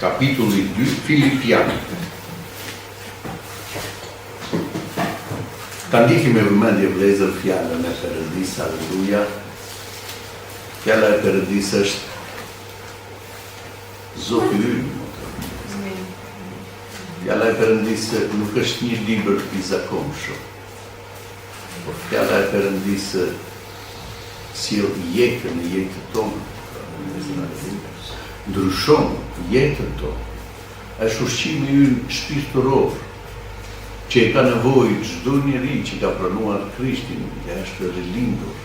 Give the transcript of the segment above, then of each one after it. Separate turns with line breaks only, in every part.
kapitulli 2, Filipianët. Ta ndikim me vëmendje vëllezër fjalën e Perëndisë, halleluja. Fjala e Perëndisë është Zoti ynë. Fjala e Perëndisë nuk është një libër i zakonshëm, por fjala e Perëndisë sjell jetën e jetës tonë, ndryshon jetën tonë. Është ushqimi ynë shpirtëror, që e ka nevojë çdo njeri që ka pranuar Krishtin dhe është rilindur.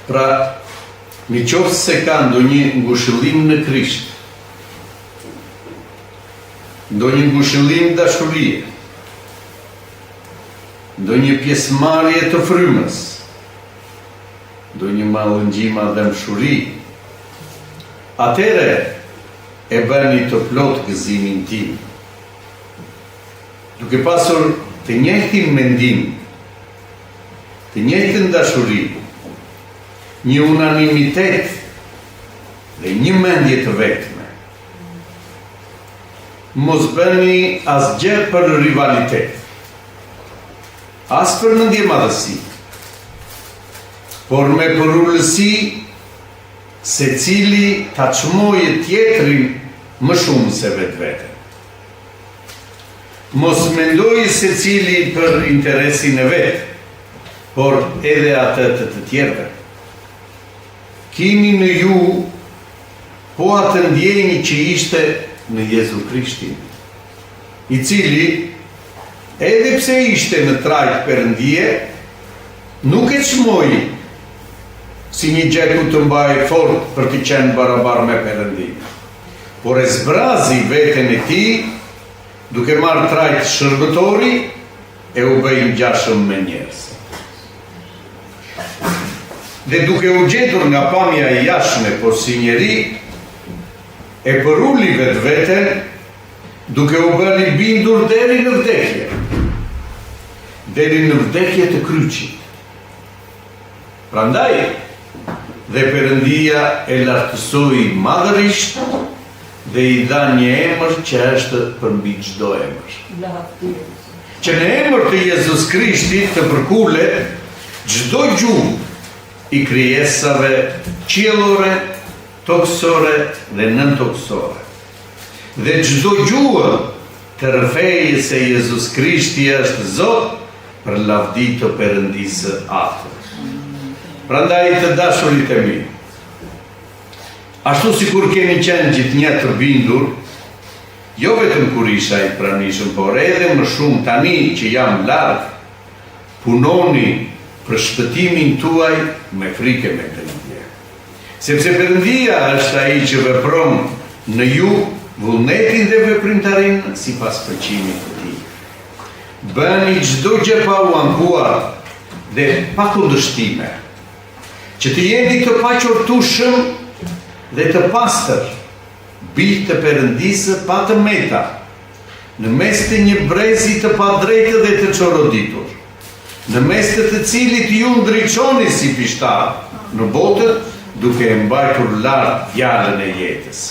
Pra, në qoftë se ka ndonjë ngushëllim në Krisht, ndonjë ngushëllim dashurie, ndonjë pjesëmarrje të frymës, ndonjë mallëngjim dëmshuri, atëre e bëni të plot gëzimin tim, duke pasur të njëjtin mendim, të njëjtën dashuri, një unanimitet dhe një mendje të vetme. Mos bëni asgjë për rivalitet, as për mendje madhësi, por me përullësi secili ta çmojë tjetrin më shumë se vetvete. Mos mendojë secili për interesin e vet, por edhe atë të tjerëve. Kini në ju po atë ndjenjë që ishte në Jezu Krishtin, i cili, edhe pse ishte në trajt Perëndie, nuk e çmoi si një gjeku të mbaj fort për të qenë barabar me Perëndin, por e zbrazi veten e tij, duke marrë trajt shërbëtori e u bë i ngjashëm me njerëz. Dhe duke u gjetur nga pamja e jashtme, por si njeri, e përulli vetveten, duke u bërë i bindur deri në vdekje, deri në vdekje të kryqit. Prandaj, dhe Perëndia e lartësoi madhërisht dhe i dha një emër që është përmbi çdo emër. Që në emër të Jezus Krishtit të përkulet çdo gjuhë i krijesave qiellore, toksore dhe nëntoksore. Dhe çdo gjuhë të rrëfejë se Jezus Krishti është Zot për lavdi të Perëndisë Atër. Prandaj të dashurit e mi, ashtu sikur keni qenë gjithnjë të bindur, jo vetëm kur isha i pranishëm, por edhe më shumë tani që jam larg, punoni për shpëtimin tuaj me frikë me Perëndie. Sepse Perëndia është ai që vepron në ju vullnetin dhe veprimtarin sipas përqimit të tij. Bëni çdo gjë pa u ankuar dhe pa kundërshtime, që të jeni të paqortueshëm dhe të pastër, bijtë të Perëndisë pa të meta, në mes të një brezi të padrejtë dhe të çoroditur, në mes të cilit ju ndriçoni si pishtar në botë, duke e mbajtur lart fjalën e jetës.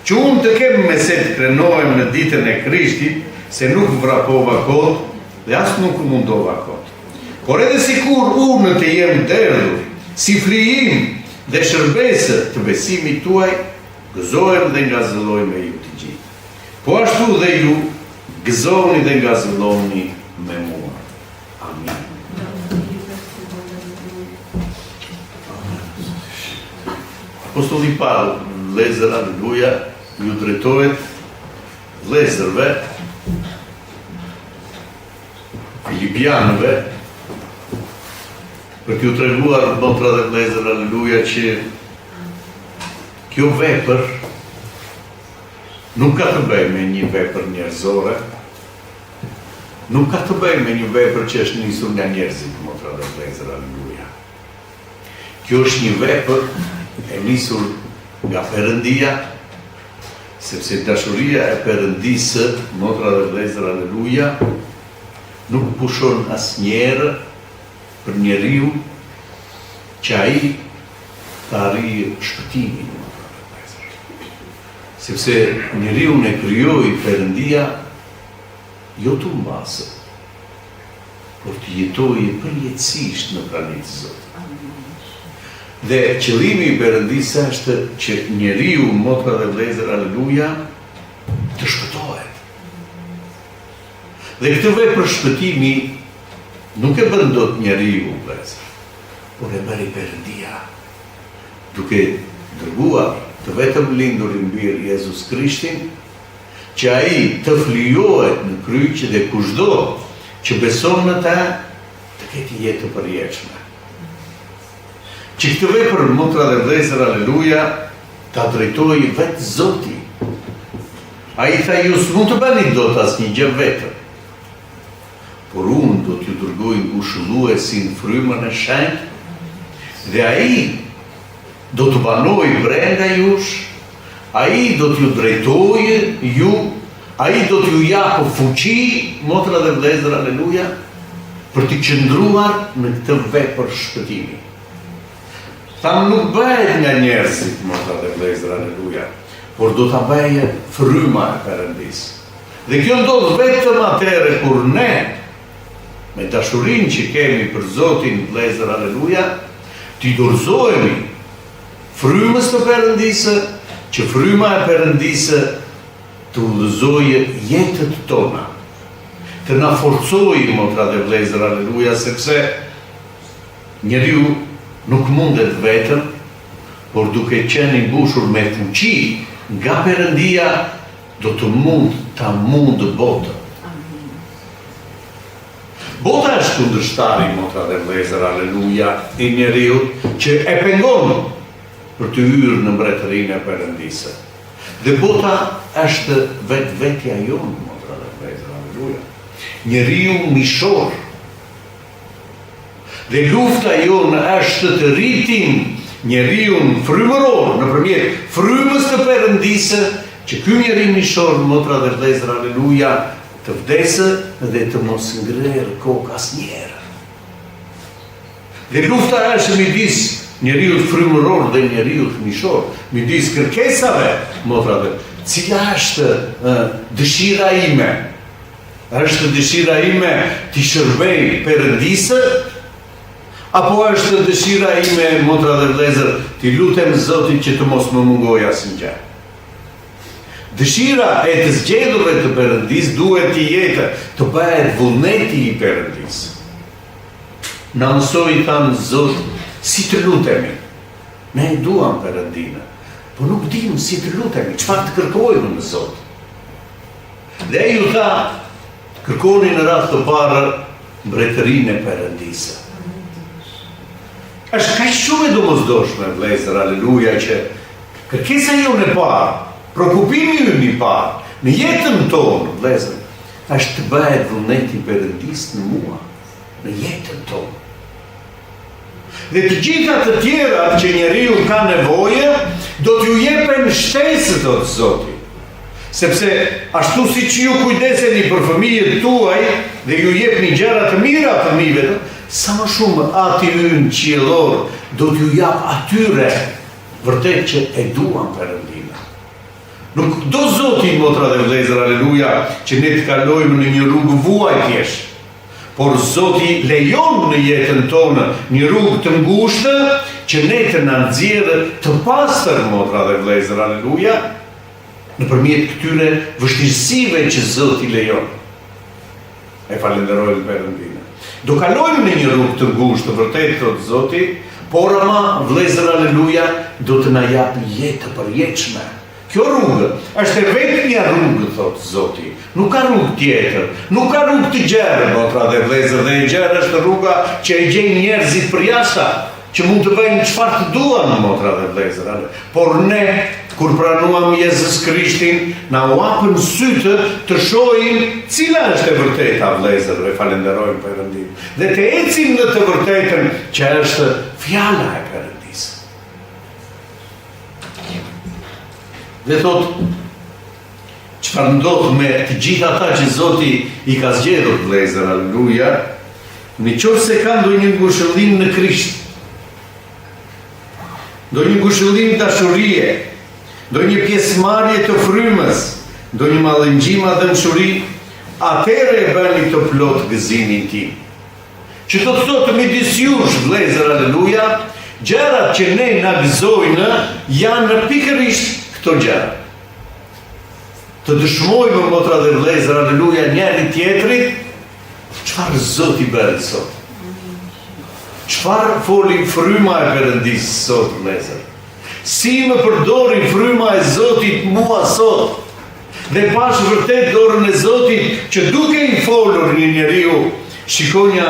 Që unë të kem me se të krenohem në ditën e Krishtit, se nuk vrapova kot dhe as nuk mundova kot. Por edhe sikur unë të jem derdhur, si flijim dhe shërbesë të besimit tuaj, gëzohem dhe ngazëlloj me ju të gjithë. Po ashtu dhe ju, gëzoni dhe ngazëlloni me mua. Amin. Apostolli Paul, vëllezër, aleluja, ju drejtohet vëllezërve, filipianëve, për t'ju treguar, motra dhe vëllezër, aleluja, që kjo vepër nuk ka të bëjë me një vepër njerëzore, nuk ka të bëjë me një vepër që është nisur nga njerëzit, motra dhe vëllezër, aleluja. Kjo është një vepër e nisur nga Perëndia, sepse dashuria e Perëndisë, motra dhe vëllezër, aleluja, nuk pushon asnjëherë për njeriu që ai të arrijë shpëtimin. Sepse njeriu e krijoi Perëndia jo të mbasë, por të jetojë përjetësisht në praninë e Zotit. Dhe qëllimi i Perëndisë është që njeriu, motra dhe vëllezër, aleluja, të shpëtohet. Dhe këtë vepër shpëtimi nuk e bën dot njeriu, vëllezër, por e bëri Perëndia, duke dërguar të vetëm lindurin bir Jezus Krishtin, që ai të flijohet në kryq dhe kushdo që beson në ta të ketë jetë të përjetshme. Që këtë vepër, motra dhe vëllezër, aleluja, ta drejtoi vetë Zoti. Ai tha, ju s'mund të bëni dot asnjë gjë vetëm, por unë do t'ju dërgoj ngushëlluesin frymën e shenjtë, dhe ai do të banoj brenda jush, ai do t'ju drejtojë ju, ai do t'ju japë fuqi, motra dhe vëllezër, aleluja, për t'i qëndruar në këtë vepër shpëtimi. Tham nuk bëhet nga njerëzit, motra dhe vëllezër, aleluja, por do t'a bëjë fryma e Perëndisë. Dhe kjo ndodh vetëm atëherë kur ne, me dashurinë që kemi për Zotin, vëllezër, aleluja, t'i dorëzohemi frymës të Perëndisë, që fryma e Perëndisë të udhëzojë jetët tona, të na forcojë, motra dhe vëllezër, aleluja, sepse njeriu nuk mundet vetëm, por duke qenë i mbushur me fuqi nga Perëndia, do të mund botën. Bota është kundërshtari, motra dhe vëllezër, aleluja, i njeriut që e pengon për të hyrë në mbretërinë e Perëndisë. Dhe bota është vetvetja jonë, motra dhe vëllezër, aleluja. Njeriu mishor. Dhe lufta jonë është të rritim njeriun frymëror nëpërmjet frymës të Perëndisë, që ky njeri mishor, motra dhe vëllezër, aleluja, të vdesë dhe të mos ngrerë kokë asnjëherë. Dhe lufta është midis njeriut frymëror dhe njeriut mishor, midis kërkesave, motra dhe, cila është dëshira ime? Është dëshira ime t'i shërbej Perëndisë, apo është dëshira ime, motra dhe vëllezër, t'i lutem Zotit që të mos më mungoj asnjë? Dëshira e të zgjedhurve të Perëndisë duhet të jetë të bëhet vullneti i Perëndisë. Na mësoi, thanë Zot, si të lutemi. Ne e duam Perëndinë, por nuk dim si të lutemi, çfarë të kërkojmë në Zot. Dhe ai u tha, kërkoni në radhë të parë mbretërinë e Perëndisë. Është kaq shumë e domosdoshme, vëllezër, aleluja, që kërkesa jonë e parë, prokupimi ynë i parë, në jetën tonë, vëllezër, është të bëhet vullneti i Perëndisë në mua, në jetën tonë. Dhe të gjitha të tjera që njeriu ka nevojë, do t'ju jepen shtesë, thotë Zoti. Sepse ashtu siç ju kujdeseni për fëmijët tuaj dhe ju jepni gjëra të mira fëmijëve, sa më shumë Ati ynë qiellor do t'ju jap atyre vërtet që e duan Perëndinë. Nuk do Zoti, motra dhe vëllezër, aleluja, që ne të kalojmë në një rrugë vuajtjesh, por Zoti lejon në jetën tonë një rrugë të ngushtë që ne të na nxjerrë të pastër, motra dhe vëllezër, aleluja, nëpërmjet këtyre vështirësive që Zoti lejon. E falenderojmë Perëndinë. Do kalojmë në një rrugë të ngushtë, vërtet, thotë Zoti, por ama, vëllezër, aleluja, do të na japë jetë të përjetshme. Kjo rrugë është e vetmja rrugë, thotë Zoti. Nuk ka rrugë tjetër, nuk ka rrugë të gjerë, motra dhe vëllezër, dhe e gjerë është rruga që e gjejnë njerëzit përjashta, që mund të bëjnë çfarë të duan, motra dhe vëllezër. Por ne, kur pranuam Jezus Krishtin, na u hapën sytë të shohim cila është e vërteta, vëllezër, dhe falenderojmë Perëndinë. Dhe të ecim në të vërtetën që është fjala e Perëndisë. Dhe thot, çfarë ndodh me të gjithë ata që Zoti i ka zgjedhur, vëllezër, aleluja, në qoftë se ka ndonjë ngushëllim në Krisht, ndonjë ngushëllim dashurie, ndonjë pjesëmarrje të frymës, ndonjë mallëngjim a dëmshuri, atëherë e bëni të plot gëzimin tim. Që të thotë midis jush, vëllezër, aleluja, gjërat që ne na gëzojnë janë pikërisht këto gjëra. Të dëshmojmë, motra dhe vëllezër, aleluja, njëri tjetrit, çfarë Zoti bëri sot? Çfarë foli fryma e Perëndisë sot, vëllezër? Si më përdori fryma e Zotit mua sot? Dhe pash vërtet dorën e Zotit që duke i folur një njeriu, shikonja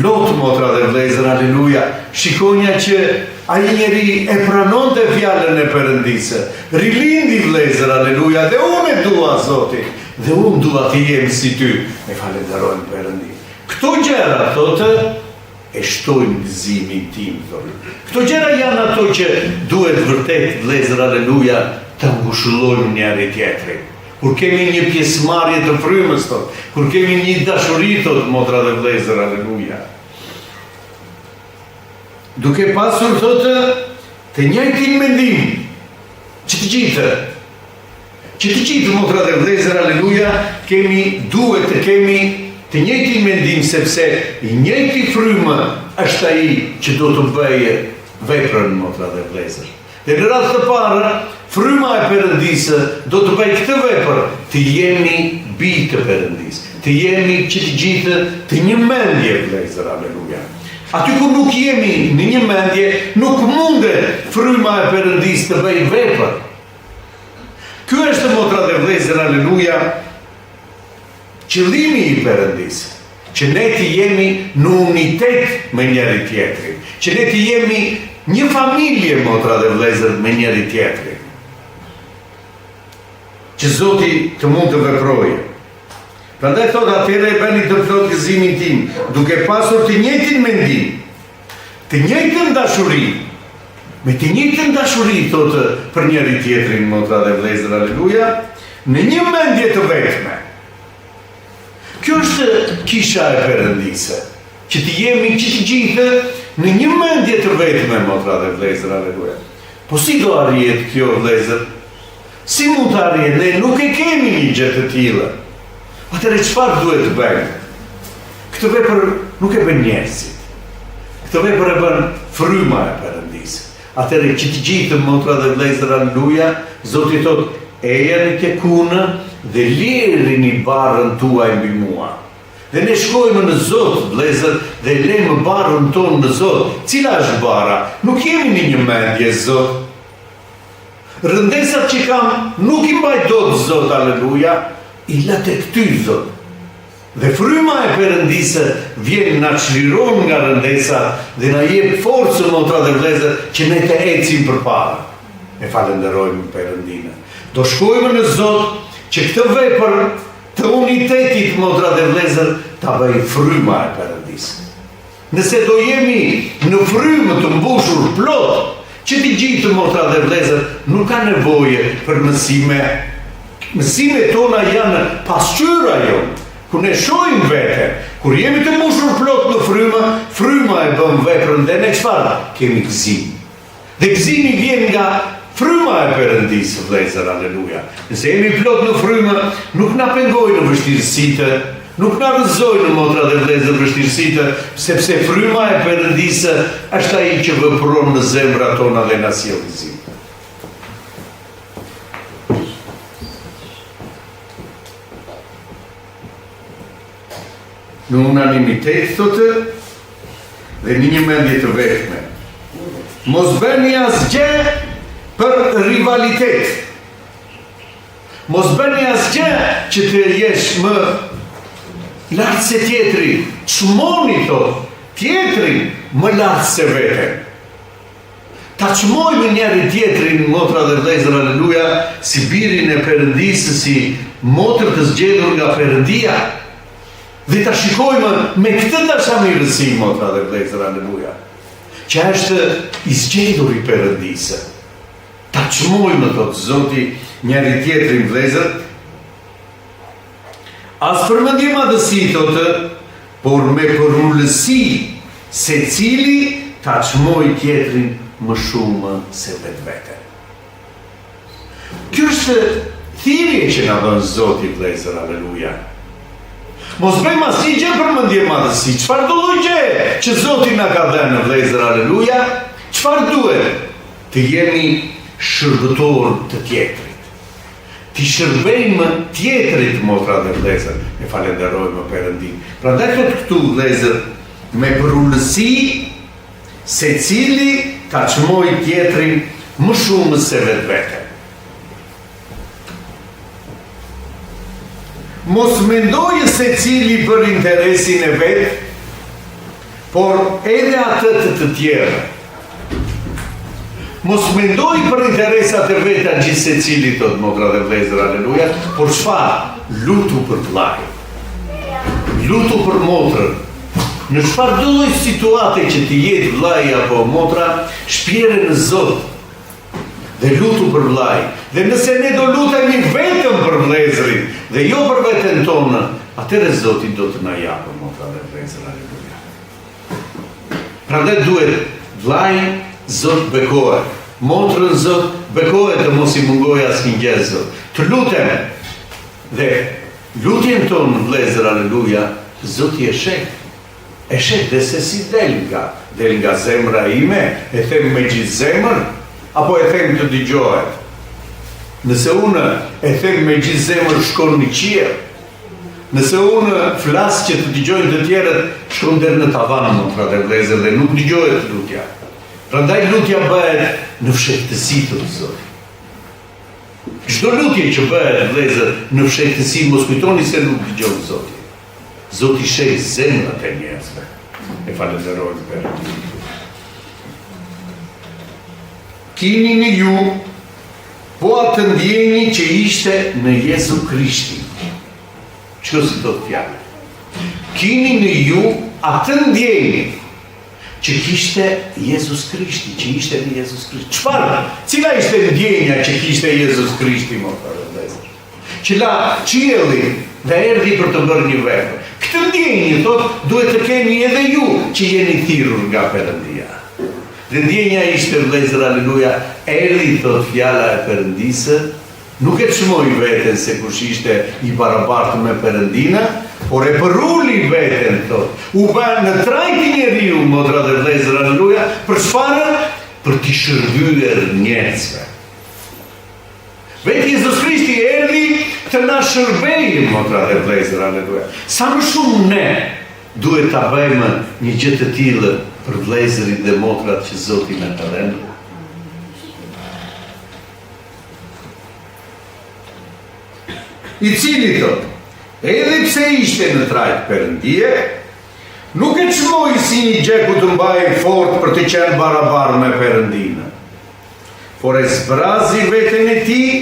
lot, motra dhe vëllezër, aleluja, shikonja që ai njeri e pranonte fjalën e Perëndisë. Rilindi, vëllezër, aleluja, dhe unë e dua Zotit, dhe unë dua të jem si ty. Me falenderojmë Perëndin. Këto gjëra, thotë, e shtojnë gëzimin tim, thotë. Këto gjëra janë ato që duhet vërtet, vëllezër, aleluja, të ngushëllojmë njëri tjetrin. Kur kemi një pjesëmarrje të frymës, thotë, kur kemi një dashuri, thotë, motra dhe vëllezër, aleluja. Duke pasur, thotë, të njëjtin mendim, që të gjithë, motra dhe vëllezër, aleluja, duhet të kemi të njëjtin mendim, sepse i njëjti frymë është ai që do të bëjë veprën, motra dhe vëllezër. Dhe në radhë të parë, fryma e Perëndisë do të bëjë këtë vepër, të jemi bijë të Perëndisë, të jemi që të gjithë të një mendje, vëllezër, aleluja. Aty ku nuk jemi në një mendje, nuk mundet fryma e Perëndisë të bëjë vepër. Ky është, motra dhe vëllezër, aleluja, qëllimi i Perëndisë, që ne të jemi në unitet me njëri tjetrin, që ne të jemi një familje, motra dhe vëllezër, me njëri tjetrin. Që Zoti të mund të veprojë. Prandaj thotë, atëherë e bëni të plot gëzimin tim, duke pasur të njëjtin mendim, të njëjtën dashuri, me të njëjtën dashuri, thotë, për njëri tjetrin, motra dhe vëllezër, aleluja, në një mendje të vetme. Kjo është kisha e Perëndisë, që të jemi që të gjithë në një mendje të vetme, motra dhe vëllezër, aleluja. Po si do arrihet kjo, vëllezër? Si mund të arrihet? Ne nuk e kemi një gjë të tillë. Atëherë çfarë duhet të bëjmë? Këtë vepër nuk e bën njerëzit. Këtë vepër e bën fryma e Perëndisë. Atëherë që të gjithë, motra dhe vëllezër, aleluja, Zoti thotë, ejani tek unë dhe lirini barrën tuaj mbi mua. Dhe ne shkojmë në Zot, vëllezër, dhe lëmë barrën tonë në Zot. Cila është barra? Nuk jemi në një mendje, Zot. Rëndesat që kam nuk i mbaj dot, Zot, aleluja, i la tek ty, Zot. Dhe fryma e Perëndisë vjen na çliron nga rëndesat dhe na jep forcën, motra dhe vëllezër, që ne të ecim përpara. E falenderojmë Perëndinë. Do shkojmë në Zot që këtë vepër të unitetit, motra dhe vëllezër, ta bëj fryma e Perëndisë. Nëse do jemi në frymë të mbushur plot, që të gjithë, motra dhe vëllezër, nuk ka nevojë për mësime. Mësimet tona janë pasqyra jonë, ku ne shohim veten. Kur jemi të mbushur plot në frymë, fryma e bën veprën dhe ne çfarë? Kemi gëzim. Dhe gëzimi vjen nga fryma e Perëndisë, vëllezër, aleluja. Nëse jemi plot në frymë, nuk na pengojnë vështirësitë, nuk na rrëzojnë, motra dhe vëllezër, vështirësitë, sepse fryma e Perëndisë është ai që vepron në zemrat tona dhe na sjell gëzim. Në unanimitet, thotë, dhe në një mendje të vetme. Mos bëni asgjë për rivalitet. Mos bëni asgjë që të jesh më lartë se tjetri. Çmoni, thotë, tjetrin më lartë se veten. Ta çmojmë njëri tjetrin, motra dhe vëllezër, aleluja, si birin e Perëndisë, si motër të zgjedhur nga Perëndia. Dhe ta shikojmë me këtë dashamirësi, motra dhe vëllezër, aleluja, që është i zgjedhur i Perëndisë. Ta çmojmë, thotë Zoti, njëri tjetrin, vëllezër. As për mendje madhësi, thotë, por me përullësi, secili ta çmoj tjetrin më shumë se vetvete. Kjo është thirrje që na bën Zoti, vëllezër, aleluja. Mos bëjmë asnjë gjë për mendje madhësi. Çfarë do lloj gjë që Zoti na ka dhënë, vëllezër, aleluja? Çfarë duhet? Të jemi shërbëtor të tjetrit. Të shërbejmë tjetrit, motra dhe vëllezër, e falenderojmë Perëndin. Prandaj thotë këtu, vëllezër, me përullësi, secili ta çmoj tjetrin më shumë se vetvete. Mos mendojë secili për interesin e vet, por edhe atë të tjerë. Mos mendoj për interesat e veta gjithë secili, thot motra dhe vëllezër, aleluja, por çfarë? Lutu për vllajin. Lutu për motrën. Në çfarë do lloj situate që të jetë vllai apo motra, shpjere në Zot dhe lutu për vllajin. Dhe nëse ne do lutemi vetëm për vëllezërin dhe jo për veten tonë, atëherë Zoti do të na japë, motra dhe vëllezër, aleluja. Prandaj duhet vllai Zot bekohet, motrën Zot bekohet të mos i mungojë asnjë gjë, Zot. Të lutem dhe lutjen tonë, vëllezër, aleluja, Zoti e sheh. E sheh dhe se si del nga zemra ime, e them me gjithë zemër, apo e them të dëgjohet. Nëse unë e them me gjithë zemër, shkon në qiell. Nëse unë flas që të dëgjojnë të tjerët, shkon deri në tavan, motra dhe vëllezër, dhe nuk dëgjohet lutja. Prandaj lutja bëhet në fshehtësi të Zotit. Çdo lutje që bëhet, vëllezër, në fshehtësi, mos kujtoni se nuk dëgjon Zoti. Zoti sheh zemrat e njerëzve. E falenderojmë Perëndin. Kini në ju, po atë ndjenjë që ishte në Jezu Krishtin. Çka si do të fjalë? Kini në ju atë ndjenjë që kishte Jezus Krishti, që ishte në Jezus Krishti. Çfarë? Cila ishte ndjenja që kishte Jezus Krishti, motra dhe vëllezër? Që la qielli dhe erdhi për të bërë një vepër. Këtë ndjenjë, thot, duhet të keni edhe ju që jeni thirrur nga Perëndia. Dhe ndjenja ishte, vëllezër, aleluja, erdhi, thot, fjala e Perëndisë, nuk e çmoi veten se kush ishte i barabartë me Perëndinë, por e përulli veten, thot. U bë në trajt i njeriu, motra dhe vëllezër, aleluja, për çfarë? Për t'i shërbyer njerëzve. Vetë Jezus Krishti erdhi të na shërbejë, motra dhe vëllezër, aleluja. Sa më shumë ne duhet ta bëjmë një gjë të tillë për vëllezërit dhe motrat që Zoti na ka dhënë. I cili thot, edhe pse ishte në trajt Perëndie, nuk e çmoi si një gjë ku të mbajë fort për të qenë barabar me Perëndinë, por e zbrazi veten e tij,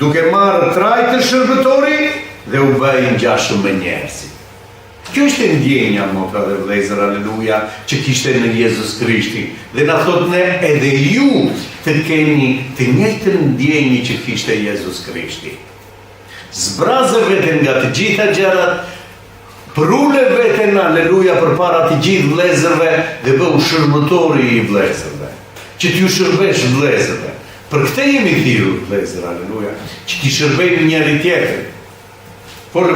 duke marrë trajt të shërbëtori dhe u bë i ngjashëm me njerëzit. Kjo është ndjenja, motra dhe vëllezër, aleluja, që kishte në Jezus Krishti. Dhe na thot ne edhe ju të keni të njëjtën ndjenjë që kishte Jezus Krishti. Zbrazë veten nga të gjitha gjërat, prule veten, aleluja, përpara të gjithë vëllezërve dhe bëu shërbëtori i vëllezërve. Që t'ju shërbesh vëllezërve. Për këtë jemi thirrur, vëllezër, aleluja, që t'i shërbejmë njëri tjetrin. Por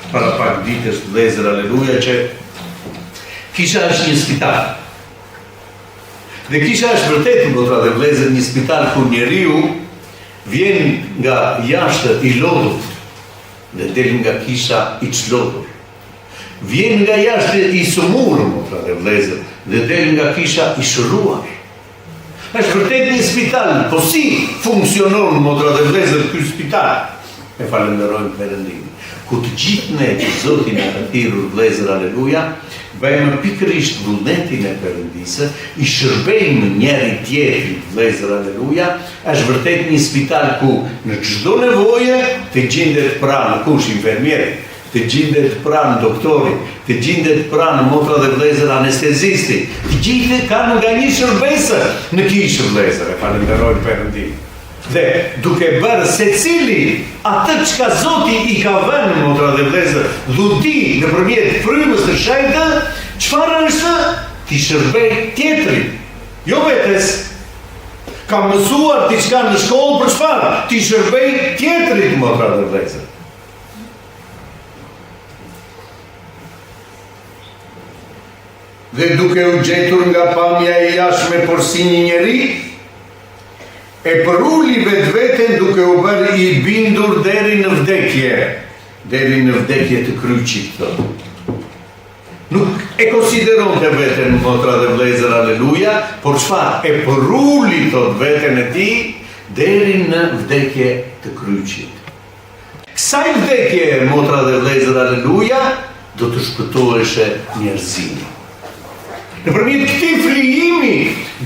para pak ditësh, vëllezër, aleluja, që kisha është një spital. Dhe kisha është vërtet, motra dhe vëllezër, një spital ku njeriu vjen nga jashtë i lodhur dhe del nga kisha i çlodhur. Vjen nga jashtë i sumur, motra dhe vëllezër, dhe del nga kisha i shëruar. Është vërtet një spital, po si funksionon, motra dhe vëllezër, ky spital? E falenderojmë Perëndin. Ku të gjithë ne që Zoti na ka thirrur, vëllezër, aleluja, bëjmë pikërisht vullnetin e Perëndisë, i shërbejmë njëri tjetrit, vëllezër, aleluja, është vërtet një spital ku në çdo nevojë të gjendet pranë kush infermieri, të gjendet pranë doktori, të gjendet pranë, motra dhe vëllezër, anestezisti. Të gjithë kanë nga një shërbesë në kishë, vëllezër, e falenderojmë Perëndin. Dhe duke bërë secili atë çka Zoti i ka vënë, motra dhe vëllezër, dhuti nëpërmjet frymës së shenjtë, çfarë është? Ti shërbej tjetrit. Jo vetes. Kam mësuar diçka në shkollë për çfarë? Ti shërbej tjetrit, motra dhe vëllezër. Dhe duke u gjetur nga pamja e jashtme por si një njeri, e përulli vetveten duke u bërë i bindur deri në vdekje të kryqit, thotë. Nuk e konsideronte veten, motra dhe vëllezër, aleluja, por çfarë? E përulli, thotë, veten e tij deri në vdekje të kryqit. Kësaj vdekje, motra dhe vëllezër, aleluja, do të shpëtoheshe njerëzimi. Nëpërmjet këtij flijimi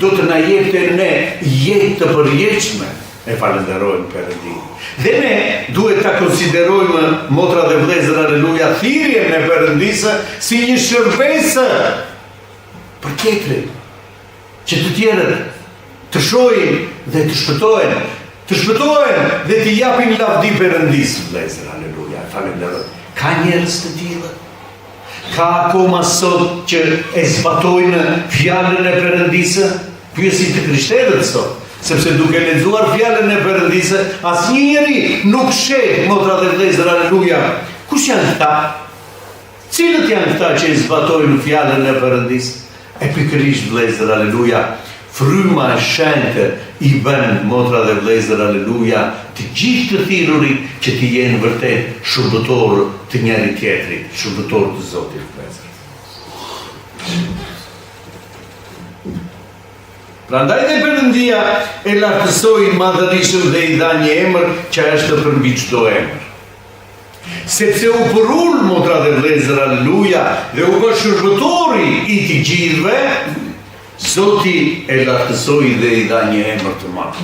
do të na jepte ne jetë të përjetshme, e falenderojmë Perëndin. Dhe ne duhet ta konsiderojmë, motra dhe vëllezër, aleluja, thirrjen e Perëndisë si një shërbesë për tjetrin, që të tjerët të shohin dhe të shpëtohen dhe të japin lavdi Perëndisë, vëllezër, aleluja, falenderojmë. Ka njerëz të tillë. Ka akoma sot që e zbatojnë fjalën e Perëndisë, pyesin të krishterët sot, sepse duke lexuar fjalën e Perëndisë, asnjë njeri nuk sheh, motra dhe vëllezër, aleluja. Kush janë këta? Cilët janë këta që e zbatojnë fjalën e Perëndisë? E pikërisht, vëllezër, aleluja, fryma e shenjtë i bën, motra dhe vëllezër, aleluja, të gjithë të thirrurit që të jenë vërtet shërbëtor të njëri tjetrit, shërbëtor të Zotit, vëllezër. Prandaj dhe Perëndia e lartësoi madhërisht dhe i dha një emër që është për mbi çdo emër. Sepse u përull, motra dhe vëllezër, aleluja, dhe u bë shërbëtori i të gjithëve, Zoti e lartësoi dhe i dha një emër të madh.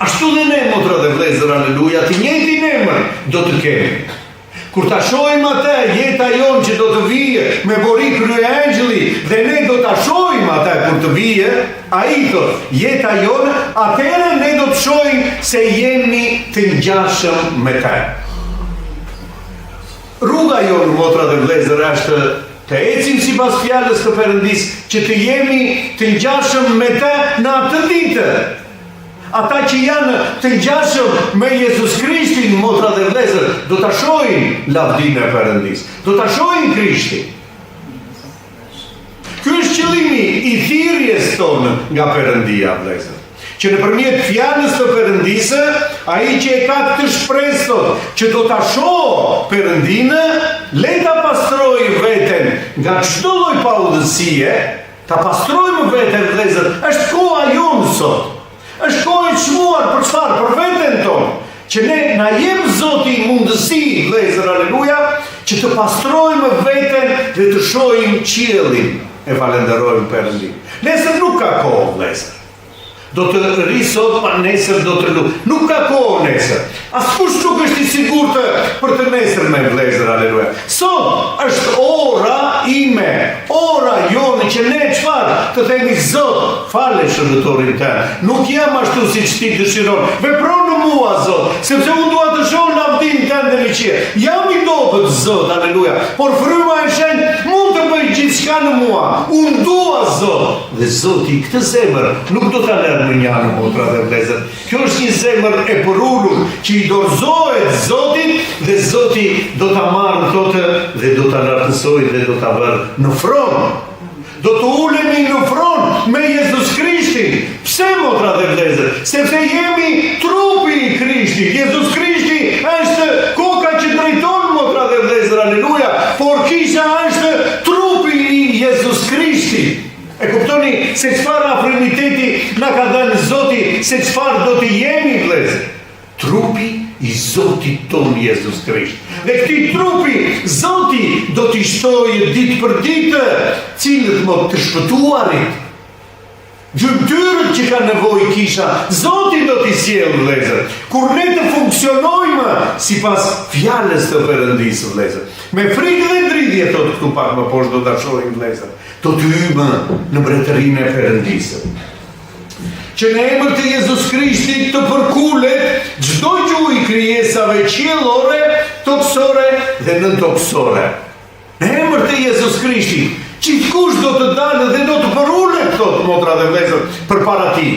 Ashtu dhe ne, motra dhe vëllezër, aleluja, të njëjtin emër do të kemi. Kur ta shohim atë jeta jonë që do të vijë me bori kryeangjëlli dhe ne do ta shohim atë kur të vijë, ai thotë jeta jonë, atëherë ne do të shohim se jemi të ngjashëm me të. Rruga jonë, motra dhe vëllezër, është të ecim sipas fjalës së Perëndisë, që të jemi të ngjashëm me të në atë ditë. Ata që janë të ngjashëm me Jezus Krishtin, motra dhe vëllezër, do ta shohin lavdinë e Perëndisë, do ta shohin Krishtin. Ky është qëllimi i thirrjes tonë nga Perëndia, vëllezër. Që nëpërmjet fjalës së Perëndisë, ai që e ka këtë shpresë që do ta shohë Perëndinë, le ta pastrojë veten nga çdo lloj paudhësie, ta pastrojmë veten, vëllezër. Është koha jonë sot. Është kohë e çmuar për çfarë? Për veten tonë. Që ne na jep Zoti mundësi, vëllezër, aleluja, që të pastrojmë veten dhe të shohim qiellin. E falenderojmë Perëndin. Nesër nuk ka kohë, vëllezër. Do të rri sot, pa nesër do të lutë. Nuk ka kohë nesër. Askush nuk është i sigurt për të nesërmen, vëllezër, aleluja. Sot është ora ime, ora jonë që ne çfarë? Të themi Zot, fale shërbëtorin tënd. Nuk jam ashtu siç ti dëshiron. Vepro në mua, Zot, sepse unë dua të shoh lavdinë tënde në qiell. Jam i dobët, Zot, aleluja. Por fryma e shenjtë mund të bëjë gjithçka në mua. Unë dua, Zot. Dhe Zoti këtë zemër nuk do ta lërë në një, motra dhe vëllezër. Kjo është një zemër e përullur që i dorëzohet Zotit dhe Zoti do ta marrë, thotë, dhe do ta lartësojë dhe do ta bërë në fron. Do të ulemi në fron me Jezus Krishtin. Pse, motra dhe vëllezër? Sepse jemi trupi i Krishtit. Jezus Krishti është koka që drejton, motra dhe vëllezër, aleluja, por kisha është trupi i Jezus Krishtit. E kuptoni se çfarë afrimiteti na ka dhënë Zoti, se çfarë do të jemi, vëllezër? Trupi i Zotit ton Jezus Krisht. Dhe këtij trupi Zoti do t'i shtojë ditë për ditë cilët më të shpëtuarit. Gjymtyrët që ka nevojë kisha, Zoti do t'i sjellë, vëllezër. Kur ne të funksionojmë sipas fjalës së Perëndisë, vëllezër. Me frikë dhe dridhje, thotë këtu pak më poshtë do ta shohim, vëllezër. Do të hyjmë në mbretërinë e Perëndisë. Që në emër të Jezus Krishtit të përkulet çdo gjuhë i krijesave qiellore, toksore dhe nëntoksore. Në emër të Jezus Krishtit Gjithkush do të dalë dhe do të përulet, thot motra dhe vlezër, për para ti.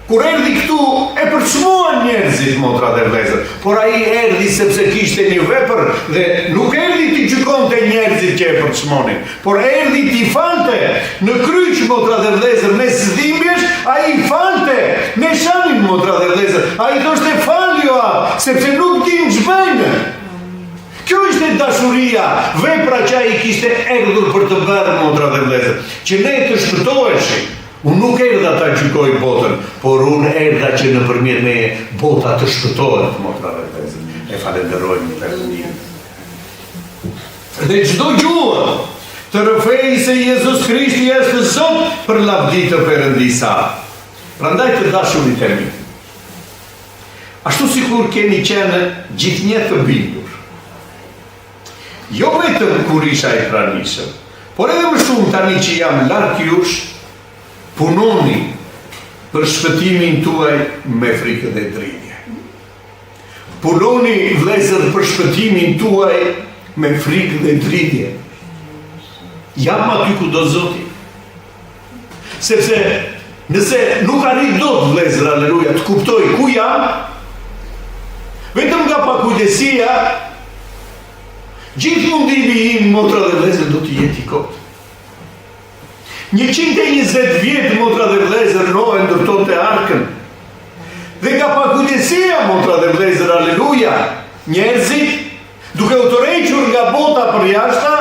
Kur erdi këtu, e përçmuan njerëzit, motra dhe vlezër, por ai erdi sepse kishte një vepër dhe nuk erdi t'i gjykonte njerëzit që e përçmonin, por erdi t'i falte në kryq, motra dhe vlezër, me sdhimbjesh, ai falte, me shanin, motra dhe vlezër, ai thoshte faljo, sepse nuk din ç'bëjnë. Kjo ishte dashuria, vepra që ai kishte erdhur për të bërë, motra dhe vlezër, që ne të shpëtoheshim. Unë nuk erdha ta gjykoj botën, por unë erdha që nëpërmjet meje bota të shpëtohet, motra dhe vlezër. E falenderojmë Perëndin. Dhe çdo gjuhë të rrëfejë se Jezus Krishti është Zot për lavdi të Perëndisë. Prandaj të dashurit e mi, ashtu sikur keni qenë gjithnjë të bindur, jo vetëm kur isha i pranishëm, por edhe më shumë tani që jam larg jush, punoni për shpëtimin tuaj me frikë dhe dridhje. Punoni, vlezër, për shpëtimin tuaj me frikë dhe dridhje. Jam aty ku do Zoti. Sepse nëse nuk arrit dot, vlezër, aleluja, të kuptoj ku jam, vetëm nga pakujdesia, gjithë mundimi im, motra dhe vlezër, do të jetë i kot. 120 vjetë, motra dhe vlezër, Noe ndërtonte arkën. Dhe nga pakujdesia, motra dhe vlezër, aleluja, njerëzit, duke u tërhequr nga bota për jashta,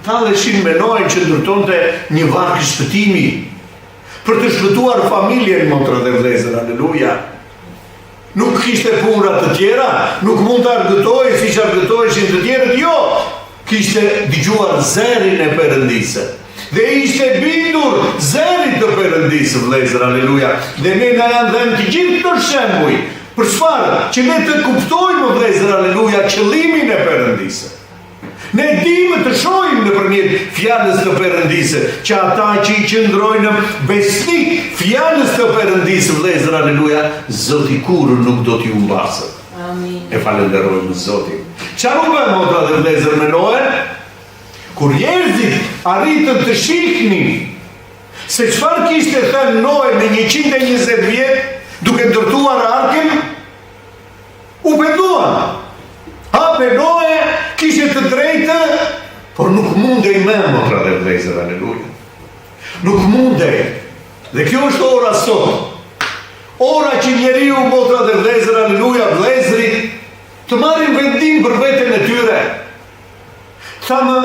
talleshin me Noe që ndërtonte një varkë shpëtimi për të shpëtuar familjen, motra dhe vlezër, aleluja. Nuk kishte punra të tjera, nuk mund të argëtojë si që argëtojshin të tjerët, jo, kishte dëgjuar zërin e Perëndisë. Dhe ishte bindur zërit të Perëndisë, vlezër, aleluja. Dhe ne na janë dhënë të gjithë këto shembuj. Për çfarë? Që ne të kuptojmë, vlezër, aleluja, qëllimin e Perëndisë. Ne dimë të shohim nëpërmjet fjalës të Perëndisë, që ata që i qëndrojnë besnik fjalës të Perëndisë, vlezër, aleluja, Zoti kurrë nuk do t'i humbasë. Amin. E falenderojmë Zotin. Çfarë u bë, motra dhe vlezër, me Noe? Kur njerëzit arritën të shihnin se çfarë kishte thënë Noe me 120 vjet, duke ndërtuar arkën, u penduan. Hape Noe kishte të drejtë, por nuk mundej më, motra dhe vlezër, aleluja. Nuk mundej. Dhe kjo është ora sot. Ora që njeriu, motra dhe vlezër, aleluja, vlezrit, të marrin vendim për veten e tyre. Thamë,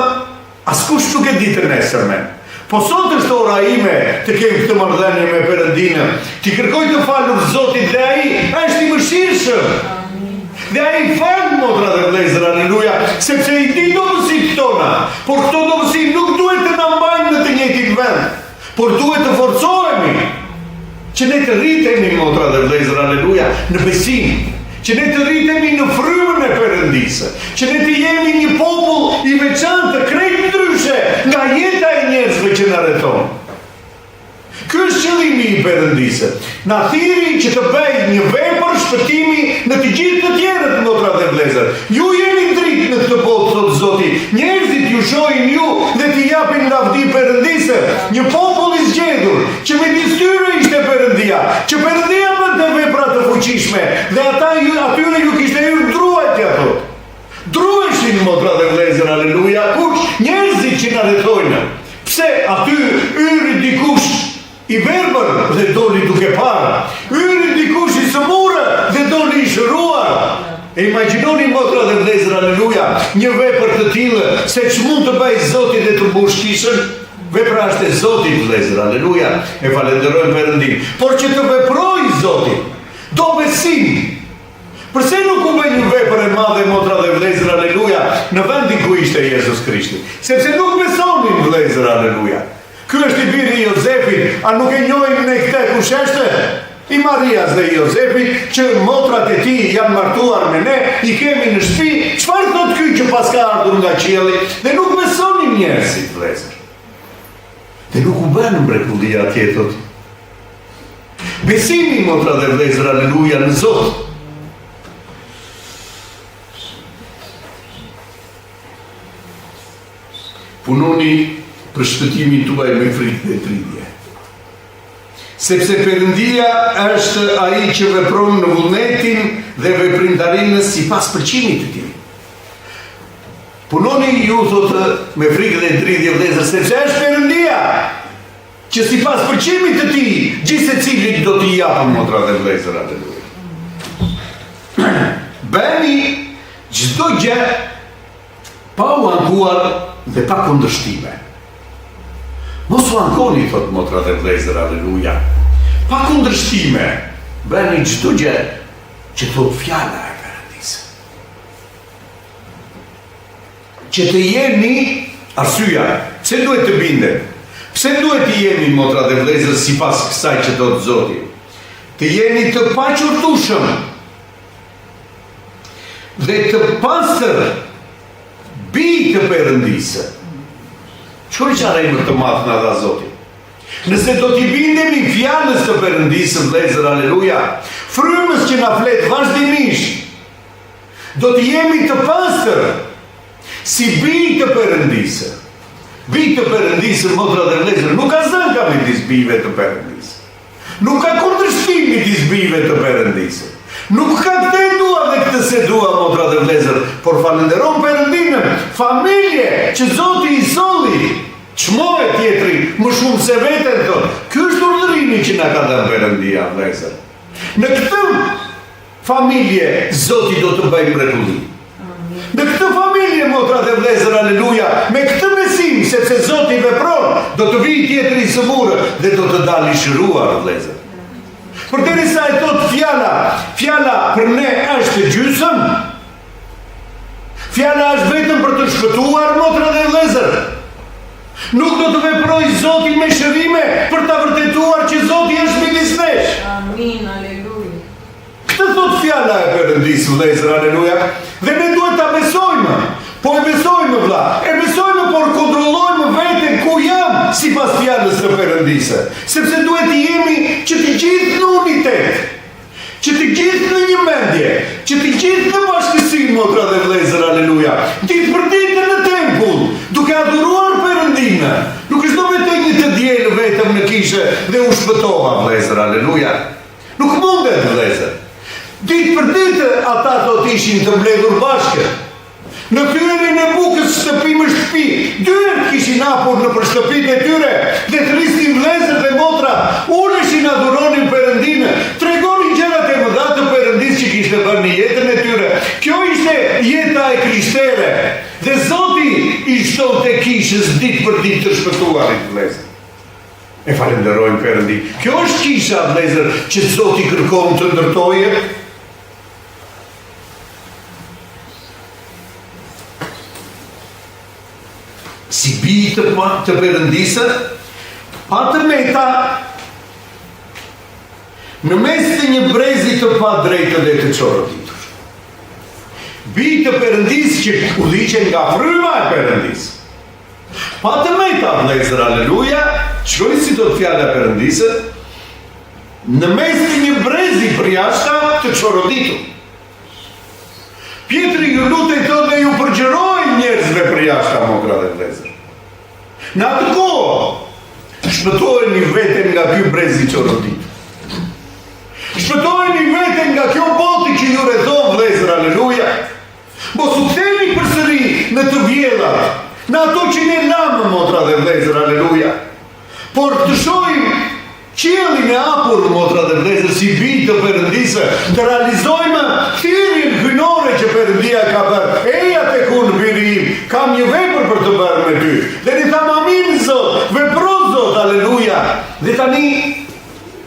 askush nuk e di të nesërmen. Po sot është ora ime të kem këtë marrëdhënie me Perëndinë, ti kërkoj të falur Zotit dhe ai është i mëshirshëm. Dhe ai fal, motra dhe vlezër, aleluja, sepse i di dobësitë tona, por këto dobësi nuk duhet të na mbajnë në të njëjtin vend, por duhet të forcohemi që ne të rritemi, motra dhe vlezër, aleluja, në besim, që ne të rritemi në frymën e Perëndisë, që ne të jemi një popull i veçantë, krejt ndryshe nga jeta e njerëzve që na rrethon. Ky është qëllimi i Perëndisë. Na thiri që të bëj një vepër shpëtimi në të gjithë të tjerët, motra dhe vlezër. Ju jeni dritë në këtë botë, thot Zoti. Njerëzit ju shohin ju dhe t'i japin lavdi Perëndisë. Një popull i zgjedhur, që me dystyre ishte Perëndia, që Perëndia bënte vepra të fuqishme, dhe atyre ju kishte hyrë druajtja, thot. Druheshin, motra dhe vlezër, aleluja, kush? Njerëzit që na rrethojnë. Pse aty hyri dikush i verbër dhe doli duke parë, hyri dikush i sëmurë dhe doli i shëruar. E imagjinoni, motra dhe vlezër, aleluja, një vepër të tillë, se ç'mund të bëj Zoti dhe të mbush kishën? Vepra është e Zotit, vlezër, aleluja, e falenderojmë Perëndin. Por që të veproj Zoti, do besim. Përse nuk u bë një vepër e madhe, motra dhe vlezër, aleluja, në vendin ku ishte Jezus Krishti? Sepse nuk besonin, vlezër, aleluja. Ky është i biri i Jozefit, a nuk e njohim ne këtë kush është? I Marias dhe Jozefit, që motrat e tij janë martuar me ne, i kemi në shtëpi. Çfarë thot ky që pas ka ardhur nga qielli? Dhe nuk besonin njerëzit, vlezër. Dhe nuk u bën mrekullia atje, thot. Besimi, motra dhe vlezër, aleluja, në Zot. Punoni për shpëtimin tuaj me frikë dhe tridhje. Sepse Perëndia është ai që vepron në vullnetin dhe veprimtarinë sipas përqimit të tij. Punoni ju, thotë, me frikë dhe tridhje, vëllezër, sepse është Perëndia që sipas përqimit të tij gjithsecilit do t'i japë, motra dhe vëllezër, aleluja. Bëni çdo gjë pa u ankuar dhe pa kundërshtime. Mos u ankoni, thot motra dhe vëllezër, aleluja. Pa kundërshtime, bëni çdo gjë që thot fjala e Perëndisë. Që të jeni arsyeja, pse duhet të bindem? Pse duhet të jemi, motra dhe vëllezër, sipas kësaj që thot Zoti? Të jeni të paqurtushëm dhe të pastër, bij të Perëndisë. Çfarë qarejmë të madh na dha Zoti? Nëse do t'i bindemi fjalës të Perëndisë, vëllezër, aleluja, frymës që na flet vazhdimisht, do të jemi të pastër, si bij të Perëndisë. Bij të Perëndisë, motra dhe vëllezër, nuk ka zënka midis bijve të Perëndisë. Nuk ka kundërshtim midis bijve të Perëndisë. Nuk ka këtë dua dhe këtë se dua, motra dhe vëllezër, por falenderon Perëndinën, familje që Zoti i solli, çmohet tjetri, më shumë se veten thotë. Ky është urdhërimi që na ka dhënë Perëndia, vëllezër. Në këtë familje Zoti do të bëjë mrekulli. Në këtë familje, motra dhe vëllezër, aleluja, me këtë besim, sepse Zoti vepron, do të vijë tjetri së murë dhe do të dalë i shëruar, vëllezër. Përderisa e thot fjala për ne është gjysmë, fjala është vetëm për të shpëtuar, motra dhe vëllezër. Nuk do të veproj Zoti me shërime për ta vërtetuar që Zoti është midis nesh.
Amin, aleluja.
Këtë thot fjala e Perëndisë, vëllezër, aleluja, dhe ne duhet ta besojmë. Po e besojmë, vëlla, e besojmë, por kontrollojmë veten ku jam sipas fjalës së Perëndisë. Sepse duhet të jemi që të gjithë në unitet, që të gjithë në një mendje, që të gjithë në bashkësi, motra dhe vëllezër, aleluja, ditë për ditë në tempull, duke adhuruar Perëndinë. Nuk është do vetëm një të dielë vetëm në kishe dhe u shpëtova, vëllezër, aleluja. Nuk mundet, vëllezër. Ditë për ditë ata do të ishin të mbledhur bashkë. Në thyrjen e bukës shtëpi më shtëpi, dyert kishin hapur në për shtëpitë e tyre, dhe të rrisnin vëllezër dhe motra, uleshin adhuronin Perëndinë, tregonin gjërat e mëdha të Perëndisë që kishte bërë në jetën e tyre. Kjo ishte jeta e krishtere, dhe Zoti i shtonte kishës ditë për ditë të shpëtuarit, vëllezër. E falenderojmë Perëndin. Kjo është kisha, vëllezër, që Zoti kërkon të ndërtojë. Si bij të Perëndisë, pa të meta, në mes të një brezi të pa drejtë dhe të çoroditur. Bij të Perëndisë që udhiqen nga fryma e Perëndisë. Pa të meta, vëllezër, aleluja, shkoj si do të fjala e Perëndisë, në mes të një brezi përjashta të çoroditur. Pjetri ju lutet thotë dhe ju përgjërojnë njerëzve përjashta, motra dhe vëllezër. Në atë kohë, shpëtojeni veten nga ky brez i çoroditur. Shpëtojeni veten nga kjo botë që ju rrethon, vëllezër, aleluja. Mos u ktheni përsëri në të vjellat, në ato që ne lamë, motra dhe vëllezër, aleluja. Por të shohim qiellin e hapur, motra dhe vëllezër, si bij të Perëndisë, të realizojmë thirrjen hyjnore që Perëndia ka bërë. Eja tek unë, biri im, kam një vepër për të bërë me ty. Dhe ne tham amin, Zot, vepro Zot, aleluja. Dhe tani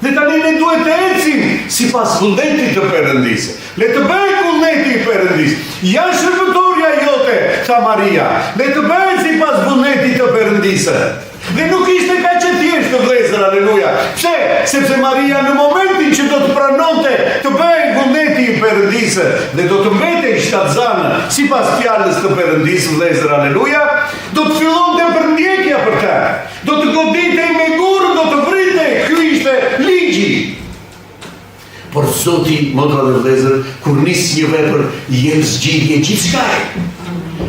ne duhet të ecim sipas vullnetit të Perëndisë. Le të bëhet vullneti i Perëndisë. Ja shërbëtorja jote, tha Maria. Le të bëhet sipas vullnetit të Perëndisë. Dhe nuk ishte ka që thjeshtë, vëllezër, aleluja. Pse? Sepse Maria në momentin që do të pranonte të bëjë vullneti i Perëndisë dhe do të mbetej shtatzane sipas fjalës të Perëndisë, vëllezër, aleluja, do të fillonte përndjekja për të. Do të goditej me gurë, do të vritej. Ky ishte ligji. Por Zoti, motra dhe vëllezër, kur nis një vepër, jep zgjidhje gjithçkaje.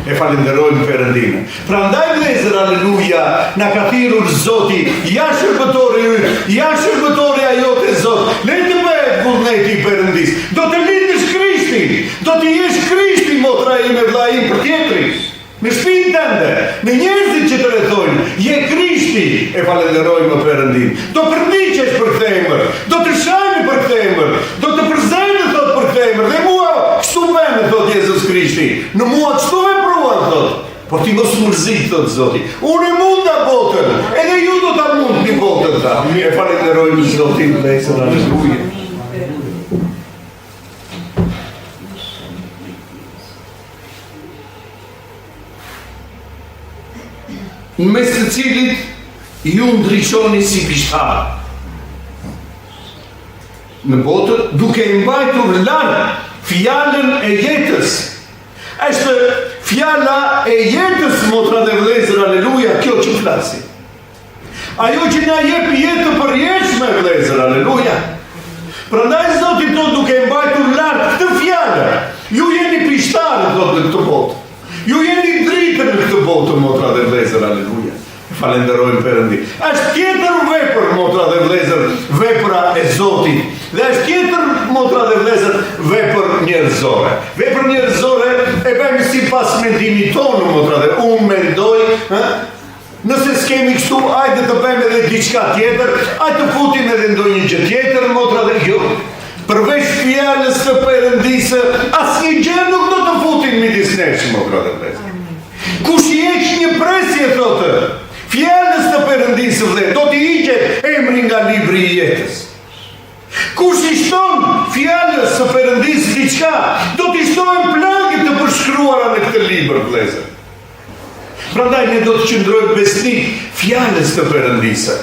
E falenderojmë Perëndinë. Prandaj vëllezër, aleluja, na ka thirrur Zoti, ja shërbëtori yt, ja shërbëtorja jote Zot. Le të bëhet vullneti i Perëndis. Do të lindësh Krishti, do të jesh Krishti motra ime vëlla im për tjetrin. Në shtëpinë tënde, në njerëzit që të rrethojnë, je Krishti. E falenderojmë Perëndinë. Do përndiqesh për këtë emër, do të shajnë për këtë emër, do të përzemrë thot për këtë emër. Dhe mua kështu vjen thot Jezus Krishti. Në mua kështu vepruan thot. Por ti mos mërzit thot Zoti. Unë e munda botën, edhe ju do ta mundni botën ta. E falenderojmë Zotin vëllezër, aleluja. Në mes të cilit ju ndriçoni si pishtar në botë, duke mbajtur larg fjalën e jetës. Është fjala e jetës, motra dhe vëllezër, aleluja, kjo që flasi. Ajo që na jep jetë të përjetshme, vëllezër, aleluja. Prandaj Zoti thot duke mbajtur larg këtë fjalë, ju jeni pishtarë thot në këtë botë. Ju jeni dritën në këtë botë, motra dhe vëllezër, aleluja. Falenderojmë Perëndin. Është tjetër vepër, motra dhe vëllezër, vepra e Zotit. Dhe është tjetër, motra dhe vëllezër, vepër njerëzore. Vepër njerëzore e bëjmë sipas mendimit tonë, motra dhe unë mendoj, nëse s'kemi kështu, hajde të bëjmë edhe diçka tjetër, hajde të futim edhe ndonjë gjë tjetër, motra dhe jo. Përveç fjalës së Perëndisë, asnjë gjë nuk do të futim midis nesh, motra dhe vëllezër. Kush i heq një presje thotë, fjalës së Perëndisë vëllezër, do t'i hiqet emri nga libri i jetës. Kush i shton fjalës së Perëndisë diçka, do t'i shtohen plagët të përshkruara në këtë libër vëllezër. Prandaj ne do të qëndrojmë besnik fjalës së Perëndisë.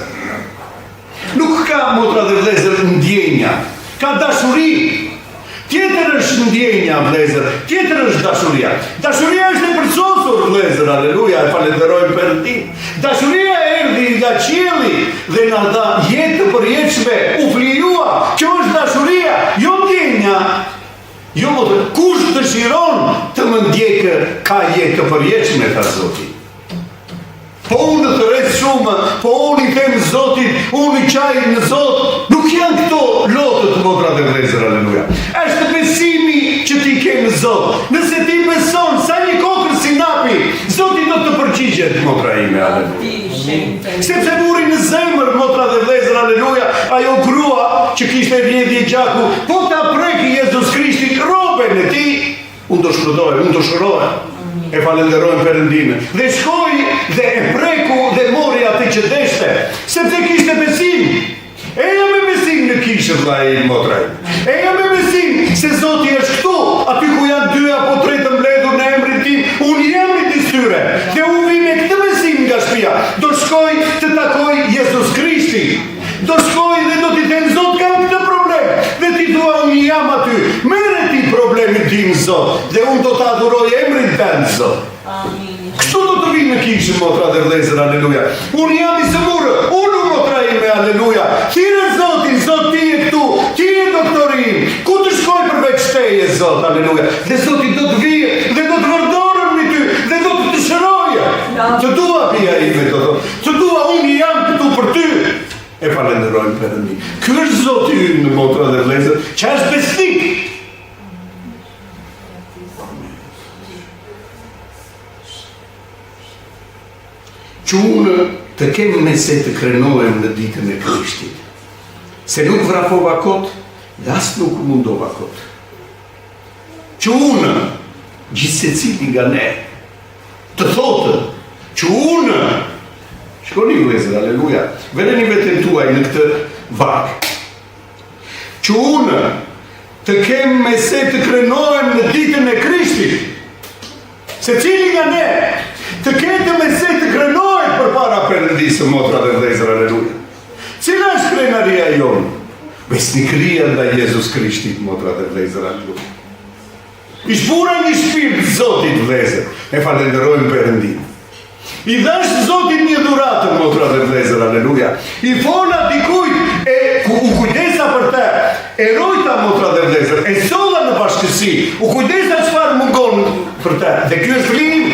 Nuk ka, motra dhe vëllezër, ndjenja. Ka dashuri. Tjetër është ndjenja, vëllezër, tjetër është dashuria. Dashuria është e përcosur, vëllezër, aleluja, e falenderojmë Perëndin. Dashuria erdhi nga qielli dhe na dha jetë të përjetshme, u flijua. Kjo është dashuria, jo ndjenja. Jo, motra, kush dëshiron të më ndjekë ka jetë të përjetshme, tha Zoti. Po unë të rreth shumë, po unë i them Zotit, unë i qaj në Zot, nuk janë këto lotët, motra dhe vëllezër, aleluja. Është besimi që ti ke në Zot. Nëse ti beson sa një kokër si napi, Zoti do të përgjigjet, motra ime, aleluja. Sepse muri në zemër, motra dhe vëllezër, aleluja, ajo grua që kishte rjedhje gjaku, po ta preki Jezus Krishtit rroben e tij, unë do shpëtoj, unë do shëroj. E falenderojmë Perëndinë. Dhe shkoi dhe e preku dhe mori atë që deshte, sepse kishte besim. Eja me besim në kishë, vëlla im, motra im. Eja me besim se Zoti është këtu, aty ku janë 2 apo 3 të mbledhur në emrin tim, unë jam midis tyre. Dhe unë vi me këtë besim nga shtëpia. Do shkoj të takoj Jezus Krishti. Do shkoj dhe do t'i them Zot, kam këtë problem. Dhe ti thua, unë jam aty. Merre ti problemin tim, Zot, dhe unë do të adhuroj emrin tënd, Zot.
Amin.
Kështu do të vinë në kishën, motra dhe vëllezër, aleluja. Unë jam i sëmurë, unë motra ime, aleluja. Thirrë Zotin, Zot, ti je këtu, ti je doktorin. Ku të shkoj përveç teje, Zot, aleluja. Dhe Zoti do të vijë dhe do të vërdorëm në ty dhe do të të shëroje. Të dua, pia ime, të dua, unë jam këtu për ty. E falenderojmë Perëndin. Ky është Zoti ynë, motra dhe vëllezër, që është besnik. Që unë të kemë me se të krenohem në ditën e Krishtit. Se nuk vrapova kot, dhe as nuk mundova kot. Që unë, gjithsecili nga ne, të thotë, që unë, shkoni vëllezër, aleluja, veneni veten tuaj në këtë varg. Që unë të kemë me se të krenohem në ditën e Krishtit. Secili nga ne të ketë me se të krenohet përpara Perëndisë, motra dhe vëllezër, aleluja. Cila është krenaria jonë? Besnikëria ndaj Jezus Krishtit, motra dhe vëllezër, aleluja. I shbura një shpirt Zotit, vëllezër, e falenderojmë Perëndin. I dhash Zotit një dhuratë, motra dhe vëllezër, aleluja. I fola dikujt e u kujdesa për te, e rojta, motra dhe vëllezër, e solla në bashkësi, u kujdesa çfarë mungon për te. Dhe kjo është flim.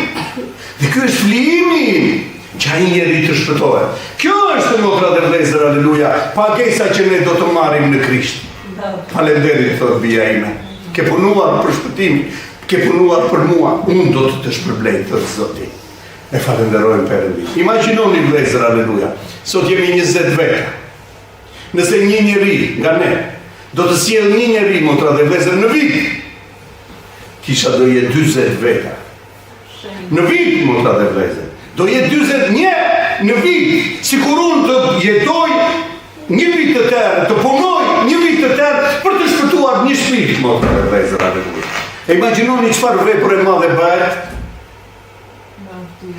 Dhe kjo është flimi që ai njeri të shpëtohet. Kjo është motra dhe vëllezër, aleluja, pagesa që ne do të marrim në Krisht. Falenderit, thot bia ime. Ke punuar për shpëtimin, ke punuar për mua, unë do të shpërblej, thot Zoti. E falenderojmë Perëndin. Imagjinoni vëllezër, aleluja, sot jemi 20 veta. Nëse një njeri nga ne do të sjell një njeri, motra dhe vëllezër, në vit, kisha do jetë 40 veta. Në vit, motra dhe vëllezër, do jetë 41 në vit, sikur unë të jetoj një vit të tërë, të punoj një vit të tërë për të shpëtuar një shpirt, motra dhe vëllezër, aleluja. E imagjinoni çfarë vepre madhe bëhet.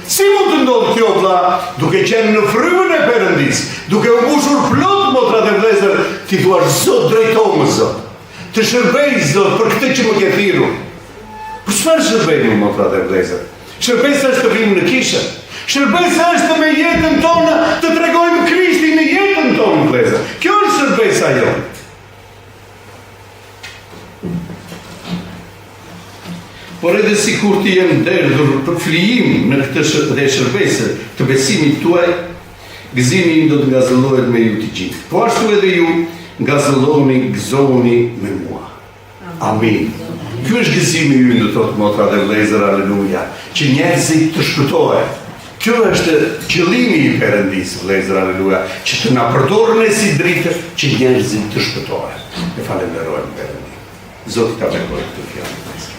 Si mund të ndodhë kjo, vëlla, duke qenë në frymën e Perëndis, duke u mbushur plot, motra dhe vëllezër, ti thua Zot, drejto më Zot. Të shërbej Zot për këtë që më ke thirrur. Për çfarë shërbejmë, motra dhe vëllezër? Shërbesa është të vimë në kishë. Shërbesa është me jetën tonë të tregojmë Krishtin në jetën tonë, vëllezër. Kjo është shërbesa jonë. Por edhe si kur ti jem derdhur për flijim në këtë dhe shërbesë të besimit tuaj, gëzimi im do të ngazëllohet me ju të gjithë. Po ashtu edhe ju ngazëlloni, gëzohuni me mua. Amin. Ky është gëzimi ju, do thotë motra dhe vëllezër, aleluja, që njerëzit të shpëtohen. Kjo është qëllimi i Perëndis, vëllezër, aleluja, që të na përdorë ne si dritë që njerëzit të shpëtohen. E falenderojmë Perëndin. Zoti ta bekojë këtë fjalë.